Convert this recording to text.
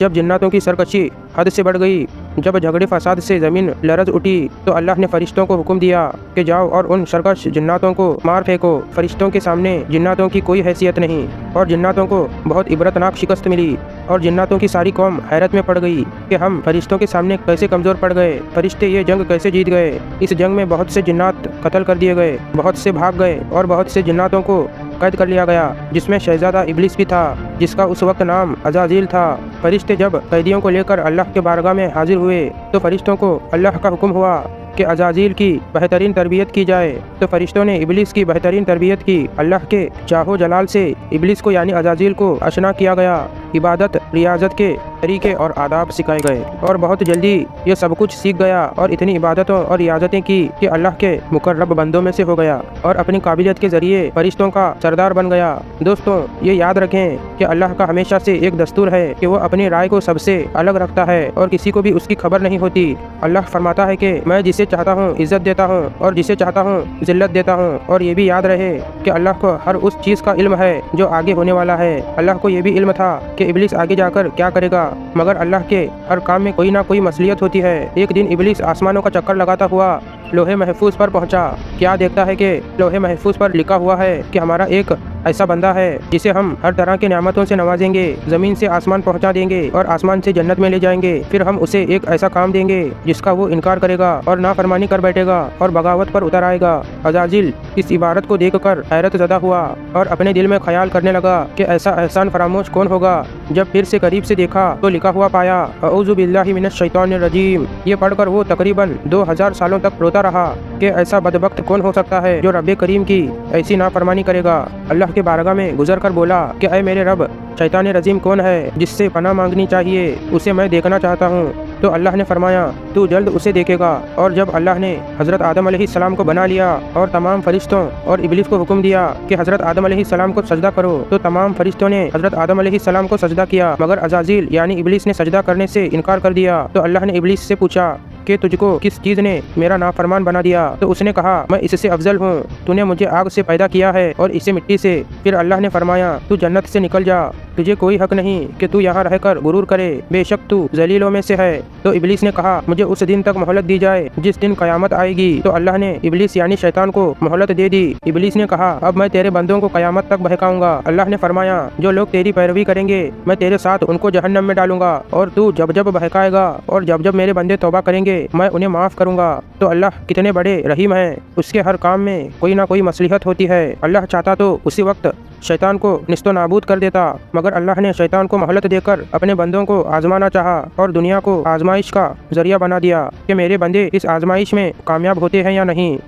जब जिन्नातों की सरकशी हद से बढ़ गई, जब झगड़े फसाद से ज़मीन लरज उठी, तो अल्लाह ने फरिश्तों को हुक्म दिया कि जाओ और उन सरकश जिन्नातों को मार फेंको। फरिश्तों के सामने जिन्नातों की कोई हैसियत नहीं और जिन्नातों को बहुत इबरतनाक शिकस्त मिली और जिन्नातों की सारी कौम हैरत में पड़ गई कि हम फरिश्तों के सामने कैसे कमज़ोर पड़ गए, फरिश्ते ये जंग कैसे जीत गए। इस जंग में बहुत से जिन्नात कत्ल कर दिए गए, बहुत से भाग गए और बहुत से जिन्नातों को कैद कर लिया गया, जिसमें शहजादा इब्लिस भी था, जिसका उस वक्त नाम अज़ाज़ील था। फरिश्ते जब कैदियों को लेकर अल्लाह के बारगाह में हाजिर हुए तो फरिश्तों को अल्लाह का हुक्म हुआ कि अज़ाज़ील की बेहतरीन तरबियत की जाए। तो फरिश्तों ने इब्लिस की बेहतरीन तरबियत की। अल्लाह के चाहो जलाल से इब्लिस को यानी अज़ाज़ील को अशना किया गया, इबादत रियाजत के तरीके और आदाब सिखाए गए और बहुत जल्दी ये सब कुछ सीख गया और इतनी इबादतों और रियाजतें की कि अल्लाह के मुकर्रब बंदों में से हो गया और अपनी काबिलियत के ज़रिए फरिश्तों का सरदार बन गया। दोस्तों, ये याद रखें कि अल्लाह का हमेशा से एक दस्तूर है कि वो अपनी राय को सबसे अलग रखता है और किसी को भी उसकी खबर नहीं होती। अल्लाह फरमाता है कि मैं जिसे चाहता हूँ इज़्ज़त देता हूँ और जिसे चाहता हूँ ज़िल्लत देता हूँ। और ये भी याद रहे कि अल्लाह को हर उस चीज़ का इल्म है जो आगे होने वाला है। अल्लाह को ये भी इल्म था कि इब्लिस आगे जाकर क्या करेगा, मगर अल्लाह के हर काम में कोई ना कोई मसलियत होती है। एक दिन इब्लिस आसमानों का चक्कर लगाता हुआ लोहे महफूज पर पहुंचा। क्या देखता है कि लोहे महफूज पर लिखा हुआ है कि हमारा एक ऐसा बंदा है जिसे हम हर तरह की नेमतों से नवाजेंगे, ज़मीन से आसमान पहुंचा देंगे और आसमान से जन्नत में ले जाएंगे। फिर हम उसे एक ऐसा काम देंगे जिसका वो इनकार करेगा और नाफरमानी कर बैठेगा और बगावत पर उतर आएगा। अज़ाज़ील इस इबारत को देखकर हैरत ज़दा हुआ और अपने दिल में ख्याल करने लगा कि ऐसा एहसान फरामोश कौन होगा। जब फिर से करीब से देखा तो लिखा हुआ पाया अऊज़ु बिल्लाहि मिनश शैतानिर रजीम। ये पढ़कर वो तकरीबन 2000 सालों तक रोता रहा कि ऐसा बदबख्त कौन हो सकता है जो रब्बे करीम की ऐसी नाफरमानी करेगा। अल्लाह के बारगाह में गुजर कर बोला कि ऐ मेरे रब, शैतान रजीम कौन है जिससे पनाह मांगनी चाहिए, उसे मैं देखना चाहता हूँ। तो अल्लाह ने फरमाया तू जल्द उसे देखेगा। और जब अल्लाह ने हज़रत आदम अलैहिस्सलाम को बना लिया और तमाम फरिश्तों और इब्लिस को हुक्म दिया कि हज़रत आदम अलैहिस्सलाम को सजदा करो, तो तमाम फरिश्तों ने हज़रत आदम अलैहिस्सलाम को सजदा किया, मगर अज़ाज़ील यानी इब्लिस ने सजदा करने से इनकार कर दिया। तो अल्लाह ने इब्लिस से पूछा कि तुझको किस चीज़ ने मेरा नाफरमान बना दिया। तो उसने कहा मैं इससे अफजल हूँ, तूने मुझे आग से पैदा किया है और इसे मिट्टी से। फिर अल्लाह ने फरमाया तू जन्नत से निकल जा, तुझे कोई हक नहीं कि तू यहाँ रहकर गुरूर करे, बेशक तू जलीलों में से है। तो इब्लिस ने कहा मुझे उस दिन तक मोहलत दी जाए जिस दिन क़यामत आएगी। तो अल्लाह ने इब्लिस यानी शैतान को मोहलत दे दी। इब्लिस ने कहा अब मैं तेरे बंदों को क़यामत तक बहकाऊंगा। अल्लाह ने फरमाया जो लोग तेरी पैरवी करेंगे मैं तेरे साथ उनको जहन्नम में डालूंगा और तू जब जब बहकाएगा और जब जब मेरे बंदे तौबा करेंगे मैं उन्हें माफ़ करूंगा। तो अल्लाह कितने बड़े रहीम हैं, उसके हर काम में कोई ना कोई मसलिहत होती है। अल्लाह चाहता तो उसी वक्त शैतान को निस्तो नाबूद कर देता, मगर अल्लाह ने शैतान को मोहलत देकर अपने बंदों को आजमाना चाहा और दुनिया को आजमाइश का जरिया बना दिया कि मेरे बंदे इस आजमाइश में कामयाब होते हैं या नहीं।